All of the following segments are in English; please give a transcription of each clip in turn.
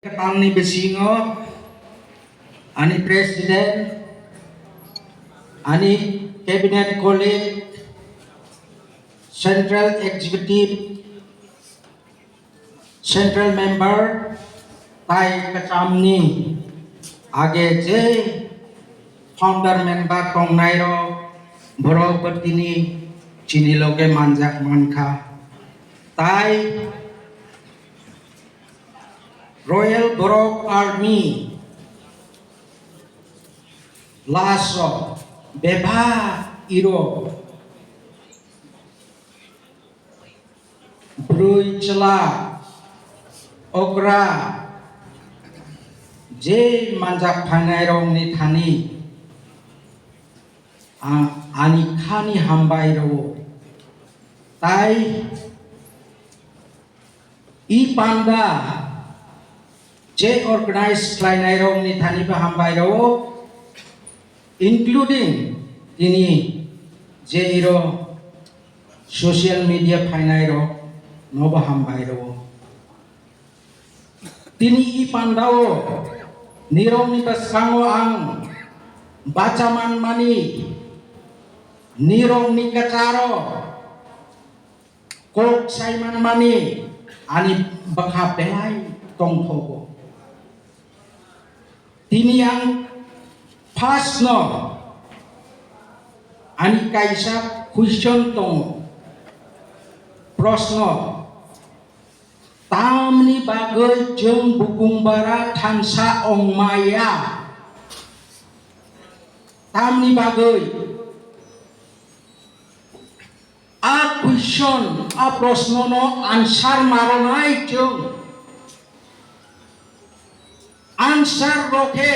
Ketang ni besingo, ani presiden, ani cabinet college, central executive, central member, tai kacam ni, age je founder member tong nairo, borok bertini, cini loge manjak manka, tai Royal Borok Army Laso Beba Iro Brui Cela Ogra J Manjak Panairong ni Thani Ani Khani Hambairo Tai I Panda J organized Kleinairong ni Thani Bahambairo, including ini J iro social media Panairo no Bahambairo. Tini I Pandao Nirong ni Basango ang Bacaman Mani Nirong ni Kacaro Kok Saiman Mani Ani Bakapelai Tong Togo. Tini yang pas no ani kaisa question tong prosno tamni bagai jeng bukung bara tansa ong maya tamni bagai a question a prosno no answer maronai jeng answer roke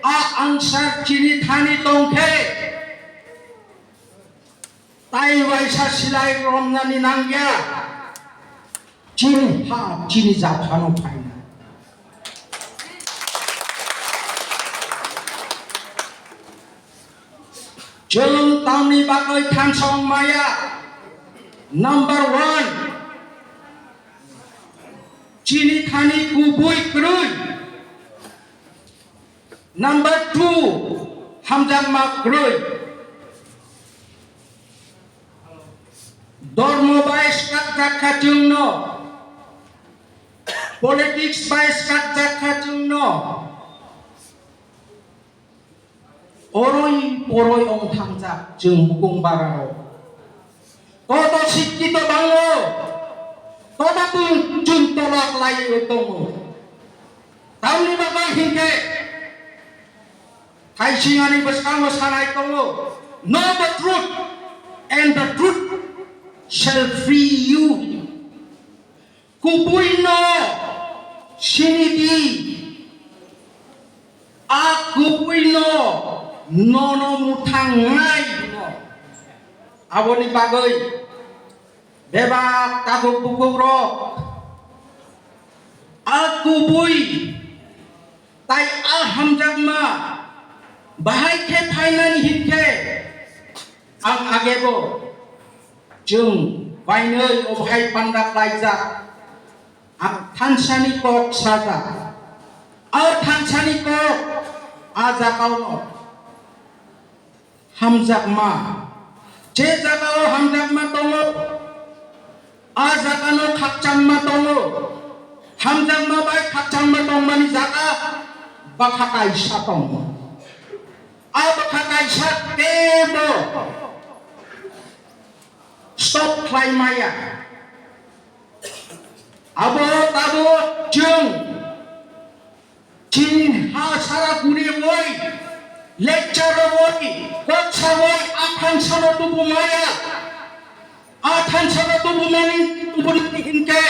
a answer cini thani tongke tai waisa silai romnani nangya cini ha cini japano paina jeng tamni bagai thansong maya number 1 cini thani kubui krui Number 2, Hamzah Makroi. Dormo by Skatka Kachungno. Politics by Skatka Kachungno. Oroi poroi ong Hamzah Jung Bukung Bararo. Toto Sikito Bango. Toto Tung Jung Tolak Lai Utongo. Tauni Bagai Hingke. Kaisingani bersama sanai tongo. Know the truth, and the truth shall free you. Kupuino siniti. Akupuino nono mutangai no. Aboni bagai. Beba takuk bukuro. Akupui. Tai alhamdulillah. Bahai ke Thailand hitke ang agebo jung bainoi obhai pandak laija ang Tanzania kok saja al Tanzania kok aja kauno Hamzah ma je jagao Hamzah ma tongo aja kano khakcham ma tongo Hamzah ma bai khakcham ma tong mani jaga bakhakai satong Abakakai sat kebo stop klaimaya abo tabo jung chin ha sara kuni woi lecture woi koksa woi akhan sano tubu maya akhan sano tubu mani tubu hinke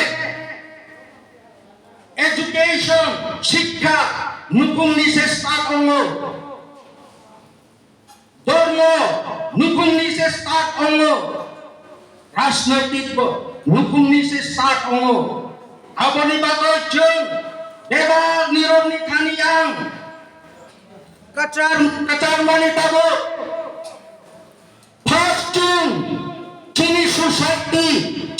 education shikha nukung ni se start ongo Dormo nukung ni se start ongo Rasnaitik bo nukung ni se start ongo Aboni bago jeng Deba nirong ni kaniyang Kacar manita bo Pastung Kini society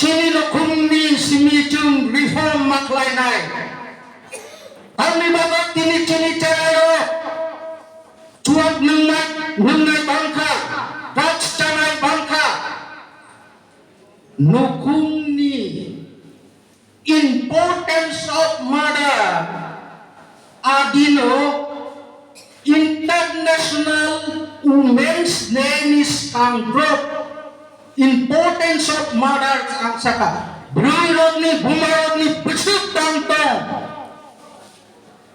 Kini nukung ni simi jeng reform maklainay tini cerayo cuap nungai bangka drugs canai bangka nukungni importance of murder adino International Women's Name is Anggrok. Importance of murder ang saka. Brurod ni bumarod ni besuk tangtong.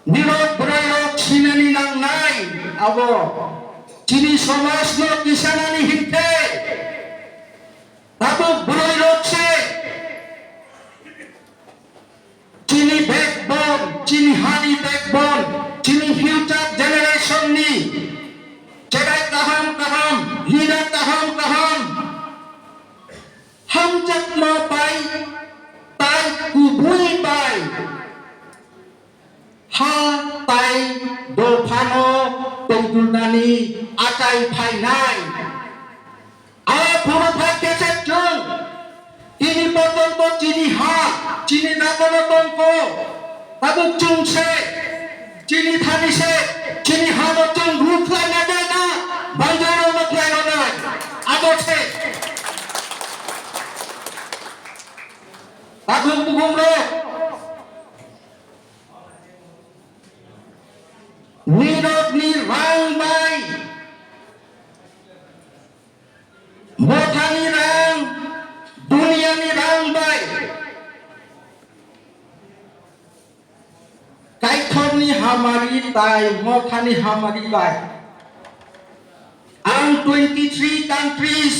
Nirod brurod sinani ng nay. Abo. Chini somas no kisana ni hinte. Tapo brurod se. Chini backbone. Chini honey backbone. Chini future generation ni cerai kaham hina kaham ham jak ma pai tai kubui pai ha tai do phano tongdulnani atai phai nai a puro phai kese chung ini potong to chini ha chini nakono tongko tabuk chung se Chini thani se, chini hamo chung roof line na na, banjaro mat line na, abo se. Agum bugum ro. Nirod ni rang bay, mothani rang, dunia ni rang bay. Kaikhoni hamari tai, mothani hamari bai. Ang 23 countries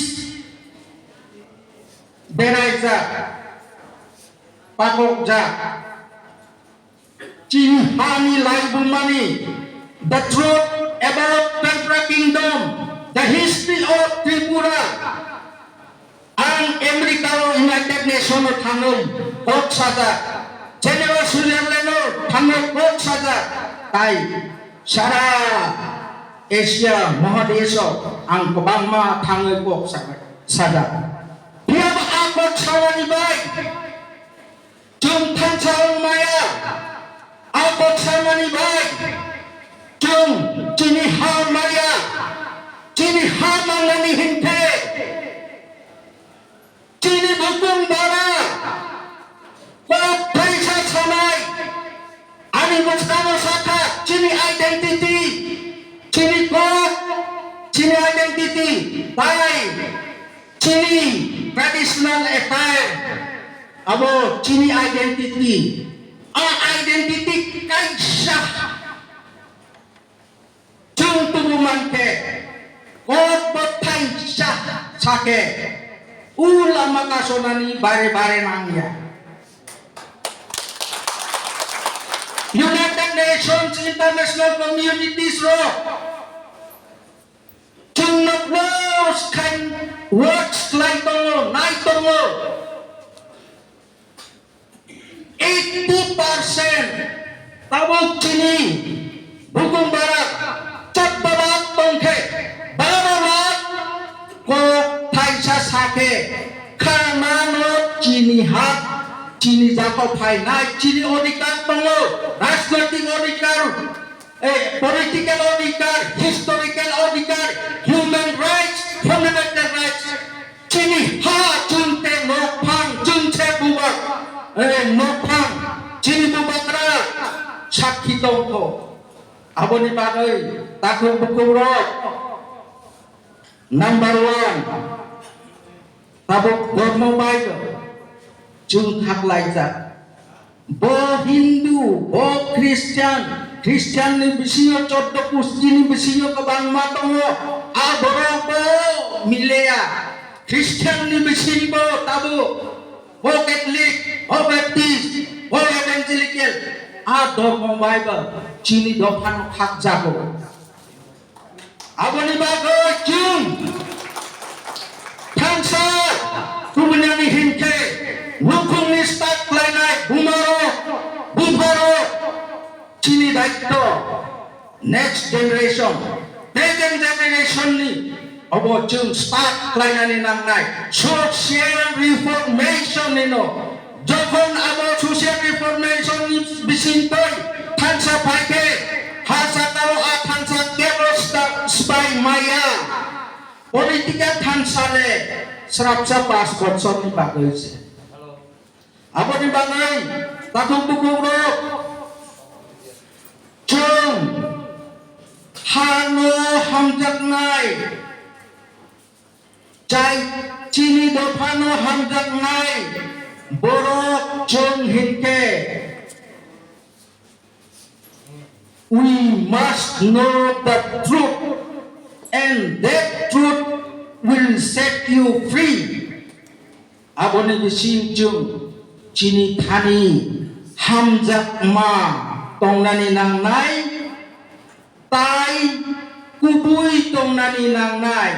beraja, pakokja, Chinhani lai bumani. The truth about Tantra Kingdom, the history of Tripura, ang America United Nations thangon kok saja. General Switzerland thangon kok saja. Tai Sara Asia Mahadesyo ang kabangma thangon kok saja. Biar akot sawani bai. Jung thansang maya. Akot sawani bai. Jung chini ha maya. Chini ha mangani hinte. Chini bukung bara. Kok paisa sanai. Ani mustama saka. Chini identity. Chini kok. Chini identity. Bai. Chini traditional attire. Abo chini identity. Identity kaisa. Jung tubuman ke. Kok batai sake. Ulama kasonani bare-bare nangya. United Nations International Communities ro. Jung noplos kan works like tongo, night tongo. 80% tabuk chini bukung barat cat babat tongke barat ko thaisa sake khamano chini hat chini jako phai nai chini odikar tongo rajnaitik odikar political odikar historical odikar human rights fundamental rights chini ha chunte nopang chunche bubak nopang chini bubakra sakhi tongko aboni bagai takung bukuro number 1 tabuk dharma bible chung thak laija bo hindu bo christian ni bisiyo 14 pusti ni bisiyo kabang matongo aboro bo milea christian ni bisiyo tabu bo catholic bo baptist bo evangelical dharma bible chini dophan khak jago aboni bago chung thansa kubunyani hinke nukung ni start lainai bumaro chini daitto next generation present generation ni abo chung start lainani nangnai social reformation nino যখন আবার social reformation বিচিন্তই থানসা পাইকে politika thansale serapsa pasport ni bagai se apa ni bagai takung buku ro chung hano hamjak nai chai chini dofano hamjak nai borok chung hinke we must know the truth and that truth will set you free abone bisim chung chini thani hamjak ma tongnani nang nai tai kubui tongnani nang nai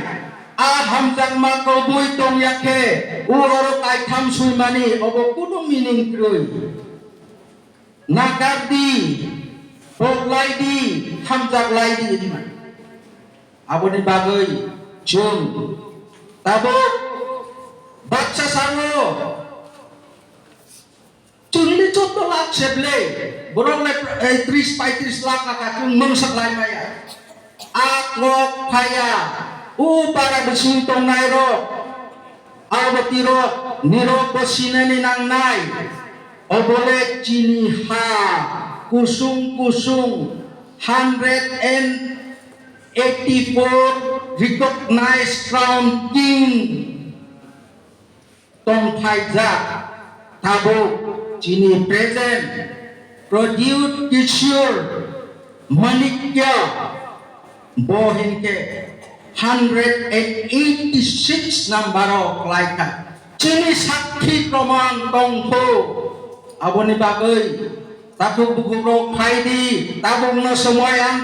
a hamjak ma kubui tong yakhe uroro kai tham sui mani obo kuno meaning krui nagardi Laidi, hamjak laidi, aboni bagai, jung, tabuk, baca sango, curi contoh lak seble, borong le 30-35 lak kakakung mengsak lai maya, aklok kaya, para besintong nairo, awatiro, niro posine nang nai, obole cini ha. Kusung 184 recognized crown king Tong Phaija Thabo Chini present produced Kishore Manikya Bohinke 186 number of like Chini Sakhi Praman Tongpo Aboni Bagai tabung buku Friday, tabung no semua yang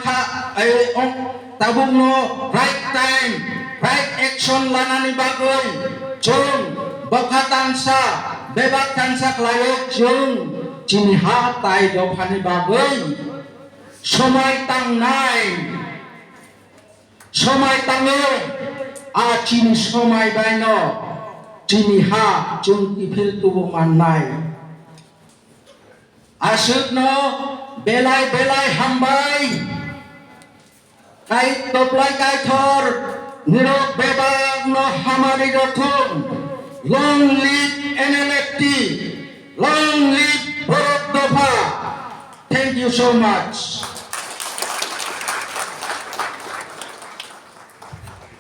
tabung no right time, right action lanani bagai, jung, bakatansa, bebatansa klayok jung, cini hatai dopani bagai, somai tang nai, somai tangel, cini somai baino, cini ha jung kipil tubuh manai. Asuk no belai hambai kai toplai kai thor nirok bebag no hamari rothum long live NLFT long live Bharat Dofa. Thank you so much.